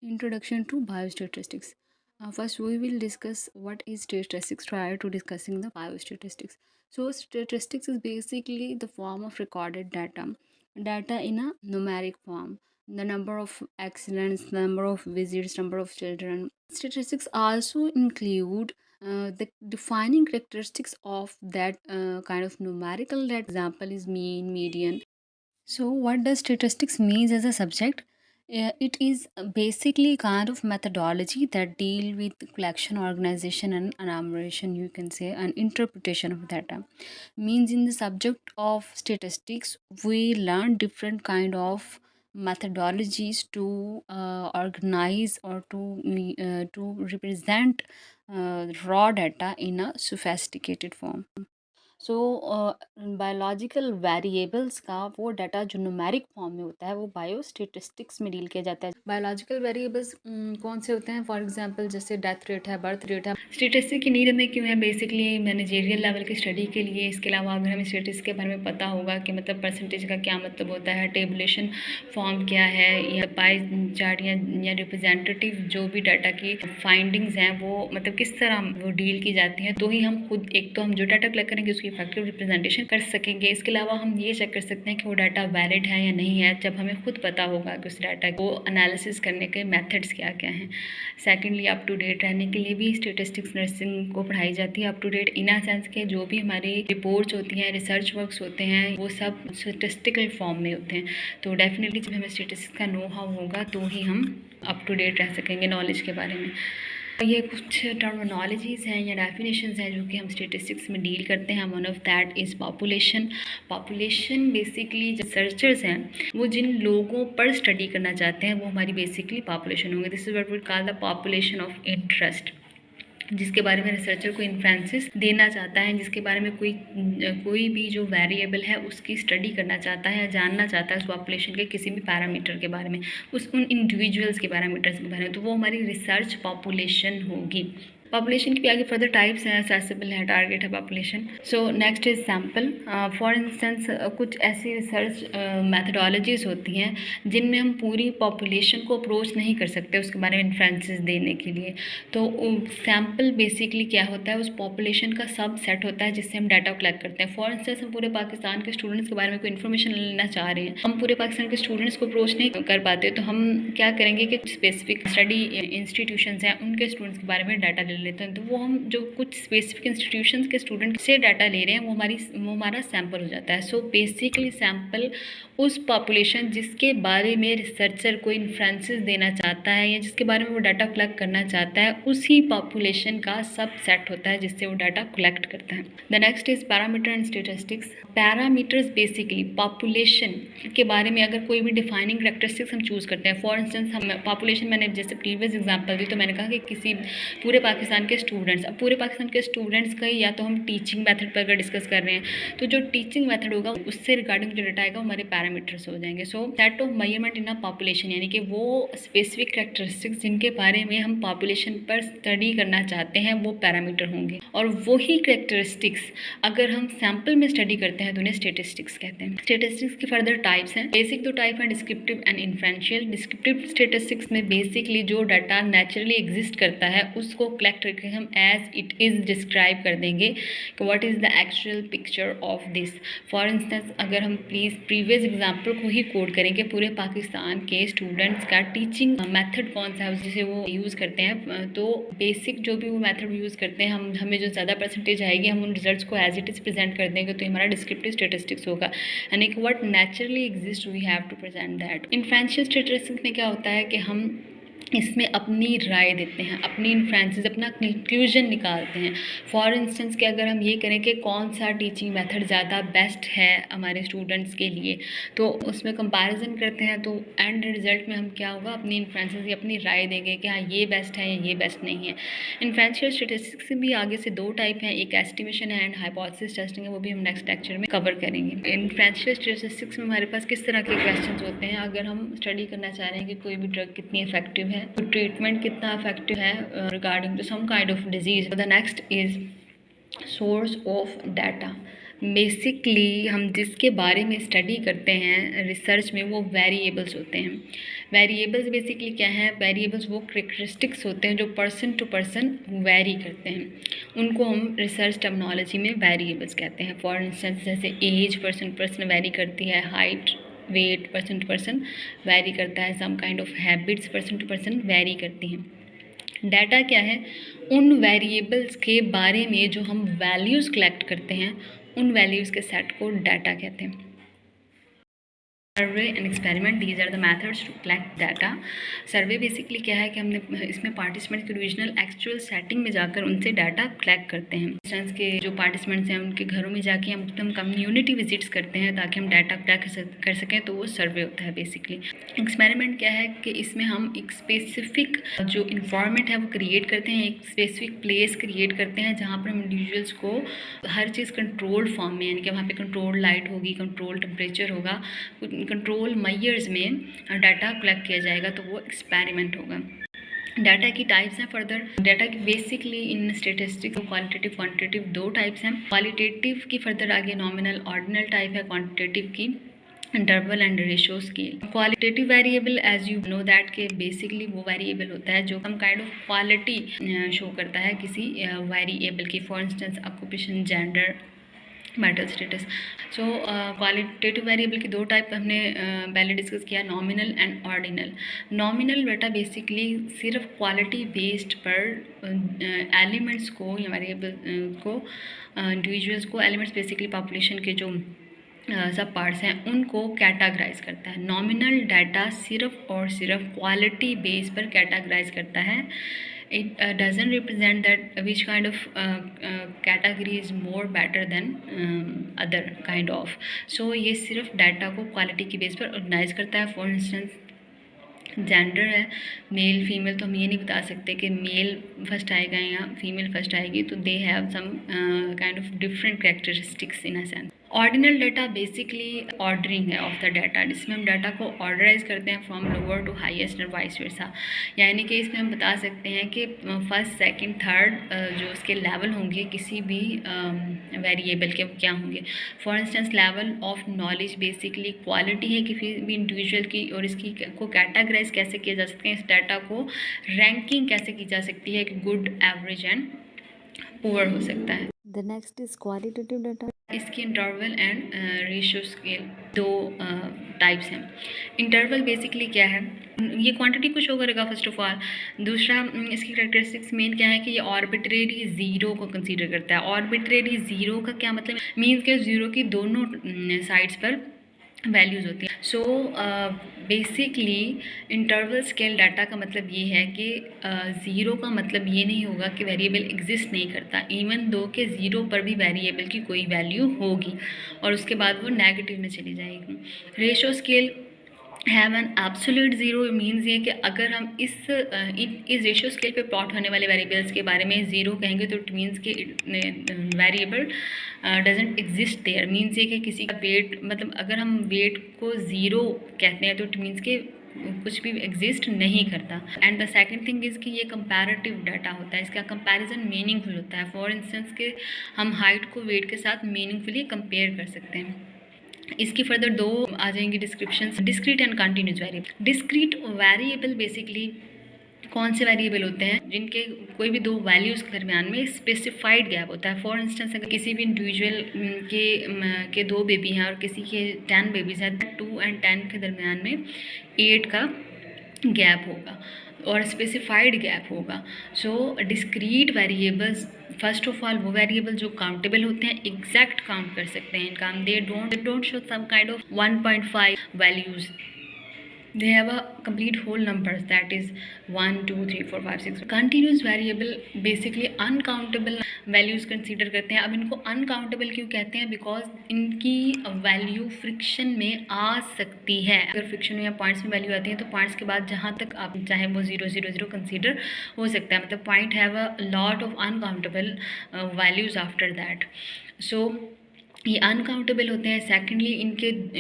Introduction to biostatistics. First, we will discuss what is statistics prior to discussing the biostatistics. So, statistics is basically the form of recorded data in a numeric form. The number of accidents, the number of visits, number of children. Statistics also include the defining characteristics of that kind of numerical. That example is mean, median. So, what does statistics means as a subject? It is basically kind of methodology that deal with collection, organization, and enumeration. You can say an interpretation of data. Means in the subject of statistics, we learn different kind of methodologies to organize or to represent raw data in a sophisticated form. So biological variables का वो data जो numeric form में होता है वो बायोस्टेटिस्टिक्स में deal किया जाता है। बायोलॉजिकल वेरिएबल्स कौन से होते हैं? फॉर एग्जांपल जैसे डेथ रेट है, बर्थ रेट है। स्टेटिस्टिक्स की नीड हमें क्यों है? बेसिकली मैनेजेरियल लेवल की स्टडी के लिए। इसके अलावा अगर हमें स्टेटिस्टिक्स के बारे में पता होगा कि मतलब परसेंटेज का क्या मतलब होता है, टेबुलेशन फॉर्म क्या है, या पाई चार्ट या रिप्रेजेंटेटिव जो भी डाटा की फाइंडिंग्स हैं वो मतलब किस तरह वो डील की जाती हैं, तो ही हम खुद एक तो हम जो डाटा कलेक्ट करेंगे उसकी इफेक्टिव रिप्रेजेंटेशन कर सकेंगे। इसके अलावा हम ये चेक कर सकते हैं कि वो डाटा वैलिड है या नहीं है, जब हमें खुद पता होगा कि उस डाटा को एनालिसिस करने के मेथड्स क्या क्या हैं। सेकेंडली, अप टू डेट रहने के लिए भी स्टेटिस्टिक्स नर्सिंग को पढ़ाई जाती है। Up to date in a sense के जो भी हमारी रिपोर्ट्स होती हैं, रिसर्च वर्क्स होते हैं, वो सब स्टेटिस्टिकल फॉर्म में होते हैं। तो डेफिनेटली जब हमें स्टेटिस्टिक्स का नो हाउ होगा तो ही हम अप टू डेट रह सकेंगे नॉलेज के बारे में। ये कुछ टर्मिनोलॉजीज़ हैं या डेफिनेशंस हैं जो कि हम स्टेटिस्टिक्स में डील करते हैं। One of that is population. Population basically जो रिसर्चर्स हैं वो जिन लोगों पर स्टडी करना चाहते हैं वो हमारी बेसिकली पॉपुलेशन होंगे। This is what we call the population of interest, जिसके बारे में रिसर्चर को इन्फ्रेंसेस देना चाहता है, जिसके बारे में कोई भी जो वेरिएबल है उसकी स्टडी करना चाहता है या जानना चाहता है उस पॉपुलेशन के किसी भी पैरामीटर के बारे में, उन इंडिविजुअल्स के पैरामीटर्स के बारे में, तो वो हमारी रिसर्च पॉपुलेशन होगी। पॉपुलेशन की भी आगे फर्दर टाइप्स हैं, एक्सेसिबल है, टारगेट है population. So next is sample. For instance कुछ ऐसी रिसर्च मैथडोलॉजीज होती हैं जिनमें हम पूरी पॉपुलेशन को अप्रोच नहीं कर सकते उसके बारे में इन्फ्रेंसेस देने के लिए। तो सैम्पल बेसिकली क्या होता है, उस पॉपुलेशन का सब सेट होता है जिससे हम डाटा कलेक्ट करते हैं। फॉर इंस्टेंस हम पूरे पाकिस्तान के स्टूडेंट्स के बारे में कोई इन्फॉर्मेशन लेना चाह रहे हैं, हम पूरे पाकिस्तान के स्टूडेंट्स को अप्रोच नहीं कर पाते, तो हम क्या करेंगे कि स्पेसिफिक स्टडी इंस्टीट्यूशंस हैं उनके स्टूडेंट्स के बारे में डाटा ले लेते हैं। तो वो हम जो कुछ स्पेसिफिक इंस्टीट्यूशंस के स्टूडेंट से डाटा ले रहे हैं वो हमारा सैम्पल हो जाता है। सो बेसिकली सैम्पल उस पॉपुलेशन जिसके बारे में रिसर्चर को इन्फ्रेंसेस देना चाहता है या जिसके बारे में वो डाटा कलेक्ट करना चाहता है, उसी पॉपुलेशन का सब सेट होता है जिससे वो डाटा कलेक्ट करता है। The next is parameter and statistics. Parameters basically population के बारे में अगर कोई भी डिफाइनिंग करेक्टरिस्टिक्स हम चूज़ करते हैं। फॉर इंस्टेंस हम पॉपुलेशन, मैंने जैसे प्रीवियस एग्जांपल दी तो मैंने कहा कि किसी पूरे पाकिस्तान के स्टूडेंट्स, अब पूरे पाकिस्तान के स्टूडेंट्स का या तो हम टीचिंग मेथड पर अगर डिस्कस कर रहे हैं तो जो टीचिंग मेथड होगा उससे रिगार्डिंग जो डाटा आएगा वो हमारे पैरामीटर्स हो जाएंगे। सो set of measurement in a population, यानी कि वो स्पेसिफिक करेक्टरिस्टिक्स जिनके बारे में हम पॉपुलेशन पर स्टडी करना चाहते हैं वो पैरामीटर होंगे, और वही करेक्टरिस्टिक्स अगर हम सैम्पल में स्टडी करते हैं तो उन्हें स्टेटिस्टिक्स कहते हैं। स्टेटिस्टिक्स की फर्दर टाइप्स हैं। बेसिक दो टाइप हैं, descriptive and inferential. Descriptive statistics में बेसिकली जो डाटा नेचुरली एग्जिस्ट करता है उसको कलेक्ट करके हम एज इट इज़ डिस्क्राइब कर देंगे कि what is the actual picture of this. For instance अगर हम प्लीज़ प्रीवियस एग्जाम्पल को ही कोड करें कि पूरे पाकिस्तान के स्टूडेंट्स का टीचिंग मेथड कौन सा है जिसे वो यूज़ करते हैं, तो बेसिक जो भी वो मेथड यूज़ करते हैं हमें जो ज़्यादा परसेंटेज आएगी हम उन रिजल्ट्स को एज इट इज़ प्रेजेंट कर देंगे, तो हमारा डिस्क्रिप्टिव स्टेटिस्टिक्स होगा, यानी कि what naturally exist we have to present that. Inferential statistics में क्या होता है कि हम इसमें अपनी राय देते हैं, अपनी इन्फ्रेंसेस, अपना कंक्लूजन निकालते हैं। फॉर इंस्टेंस कि अगर हम ये करें कि कौन सा टीचिंग मेथड ज़्यादा बेस्ट है हमारे स्टूडेंट्स के लिए, तो उसमें कंपैरिजन करते हैं, तो एंड रिजल्ट में हम क्या होगा, अपनी इन्फ्रेंसेस या अपनी राय देंगे कि हाँ ये बेस्ट है या ये बेस्ट नहीं है। इन्फ्रेंशियल स्टेटिस्टिक्स में भी आगे से दो टाइप हैं, एक एस्टिमेशन है एंड हाइपोथेसिस टेस्टिंग है, वो भी हम नेक्स्ट लेक्चर में कवर करेंगे। इन्फ्रेंशियल स्टेटिस्टिक्स में हमारे पास किस तरह के क्वेश्चन होते हैं, अगर हम स्टडी करना चाह रहे हैं कि कोई भी ड्रग कितनी इफेक्टिव है, तो ट्रीटमेंट कितना इफेक्टिव है regarding to some kind of disease. The next is source of data. Basically हम जिसके बारे में स्टडी करते हैं रिसर्च में वो वेरिएबल्स होते हैं। वेरिएबल्स बेसिकली क्या है? वेरिएबल्स वो करेक्टरिस्टिक्स होते हैं जो पर्सन टू पर्सन वेरी करते हैं, उनको हम रिसर्च टर्मिनोलॉजी में वेरिएबल्स कहते हैं। फॉर इंस्टेंस जैसे age person to person vary करती है, height weight person to person vary करता है, some kind of habits person to person vary करती हैं। डाटा क्या है? उन वेरिएबल्स के बारे में जो हम वैल्यूज़ कलेक्ट करते हैं, उन वैल्यूज़ के सेट को डाटा कहते हैं। Survey and experiment, these are the methods to collect data. Survey basically क्या है कि हमने इसमें पार्टिसिपेंट के ओरिजिनल एक्चुअल सेटिंग में जाकर उनसे डाटा कलेक्ट करते हैं। इंस्टेंस के जो पार्टिसिपेंट्स हैं उनके घरों में जाके हम कम्युनिटी विजिट्स करते हैं ताकि हम डाटा कलेक्ट कर सकें, तो वो सर्वे होता है बेसिकली। एक्सपेरिमेंट क्या है कि इसमें हम एक स्पेसिफिक जो इन्वायरमेंट है वो क्रिएट करते हैं, एक स्पेसिफिक प्लेस क्रिएट करते हैं जहाँ पर हम इंडिविजुअल्स को हर चीज़ कंट्रोल्ड फॉर्म में, यानी कि वहाँ पे कंट्रोल लाइट होगी, कंट्रोल टेम्परेचर होगा, कंट्रोल मेजर्स में डाटा कलेक्ट किया जाएगा, तो वो एक्सपेरिमेंट होगा। डाटा की टाइप्स हैं फर्दर। डाटा की basically in statistics qualitative quantitative दो टाइप्स हैं। क्वालिटेटिव की फर्दर आगे नॉमिनल ऑर्डिनल टाइप है, क्वांटिटेटिव की interval and ratio scale. Qualitative variable as you know that के बेसिकली वो वेरिएबल होता है जो some kind of quality show करता है किसी वेरिएबल की। For instance occupation, gender, marital status. So qualitative variable की दो टाइप हमने पहले डिस्कस किया, nominal and ordinal. Nominal data basically सिर्फ क्वालिटी बेस्ड पर एलिमेंट्स को या वेरिएबल को इंडिविजुअल्स को, एलिमेंट्स बेसिकली पॉपुलेशन के जो सब पार्ट्स हैं उनको कैटेगराइज करता है। नॉमिनल डाटा सिर्फ और सिर्फ क्वालिटी बेस पर कैटेगराइज करता है। It doesn't represent that which kind of category is more better than other kind of. So ये सिर्फ डाटा को क्वालिटी की बेस पर ऑर्गेनाइज करता है। फॉर इंस्टेंस जेंडर है, मेल फीमेल, तो हम ये नहीं बता सकते कि मेल फर्स्ट आएगा या फीमेल फर्स्ट आएगी, तो they have some kind of different characteristics in a sense. Ordinal data basically ordering है ऑफ द डाटा, जिसमें हम डाटा को ऑर्डराइज करते हैं फ्रॉम लोअर टू हाईएस्ट और वाइस वर्सा। यानी कि इसमें हम बता सकते हैं कि फर्स्ट सेकंड थर्ड जो उसके लेवल होंगे किसी भी वेरिएबल के, क्या होंगे। For instance level of knowledge basically quality है किसी भी इंडिविजुअल की, और इसकी को कैटेगराइज कैसे किया जा सकते हैं, इस डाटा को रैंकिंग कैसे की जा सकती है कि गुड, एवरेज एंड पुअर हो सकता है। The next is qualitative data. इसकी इंटरवल एंड रेशियो स्केल दो टाइप्स हैं। इंटरवल बेसिकली क्या है? ये क्वांटिटी को शो करेगा फर्स्ट ऑफ ऑल। दूसरा इसकी करेक्टरिस्टिक्स मेन क्या है कि ये आर्बिट्रेरी ज़ीरो को कंसीडर करता है। आर्बिट्रेरी ज़ीरो का क्या मतलब? मीन्स के ज़ीरो की दोनों साइड्स पर वैल्यूज़ होती हैं। So basically interval scale data का मतलब ये है कि ज़ीरो का मतलब ये नहीं होगा कि वेरिएबल एग्जिस्ट नहीं करता, इवन दो के ज़ीरो पर भी वेरिएबल की कोई वैल्यू होगी और उसके बाद वो नेगेटिव में चली जाएगी। Ratio scale have an absolute zero, means ये कि अगर हम इस रेशियो स्केल पे प्लॉट होने वाले वेरिएबल्स के बारे में ज़ीरो कहेंगे तो इट मीन्स कि variable doesn't exist there. Means ये कि किसी का वेट, मतलब अगर हम वेट को ज़ीरो कहते हैं तो इट मीन्स कि कुछ भी एग्जिस्ट नहीं करता। And the second thing is कि ये कंपैरेटिव डाटा होता है, इसका कंपैरिजन मीनिंगफुल होता है। फॉर इंस्टेंस के हम हाइट को वेट के साथ मीनिंगफुली कंपेयर कर सकते हैं। इसकी फर्दर दो आ जाएंगी description, discrete and continuous variable. Discrete variable basically कौन से वेरिएबल होते हैं जिनके कोई भी दो वैल्यूज़ के दरमियान में स्पेसिफाइड गैप होता है। फॉर इंस्टेंस अगर किसी भी इंडिविजुअल के दो बेबी हैं और किसी के 10 बेबीज़ हैं, 2 और 10 के दरमियान में 8 का गैप होगा और स्पेसिफाइड गैप होगा। So discrete variables first of all वो वेरिएबल जो काउंटेबल होते हैं, एग्जैक्ट काउंट कर सकते हैं इनका, they don't show some kind of 1.5 values, they have a complete whole numbers that is 1 2 3 4 5 6। continuous variable basically uncountable values consider करते हैं। अब इनको uncountable क्यों कहते हैं? बिकॉज इनकी वैल्यू फ्रिक्शन में आ सकती है। अगर फ्रिक्शन में या पॉइंट्स में वैल्यू आती है तो पॉइंट्स के बाद जहाँ तक आप चाहे वो 0 0 0 कंसिडर हो सकता है, मतलब point have a lot of uncountable values after that. So ये अनकाउंटेबल होते हैं। सेकेंडली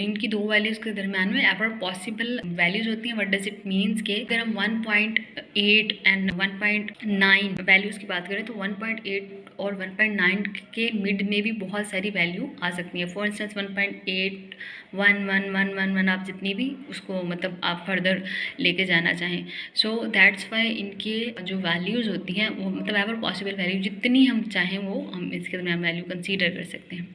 इनकी दो वैल्यूज़ के दरमियान में एवर पॉसिबल वैल्यूज़ होती हैं। व्हाट डज इट मीन्स के अगर हम 1 पॉइंट 1.8 एंड 1.9 वैल्यूज़ की बात करें तो 1.8 और 1.9 के मिड में भी बहुत सारी वैल्यू आ सकती है। फॉर इंस्टेंस 1.8, 1 आप जितनी भी उसको मतलब आप फर्दर लेके जाना चाहें। सो दैट्स वाई इनके जो वैल्यूज़ होती हैं वो मतलब एवर पॉसिबल वैल्यू जितनी हम चाहें वो हम इसके दरमियान वैल्यू कंसीडर कर सकते हैं।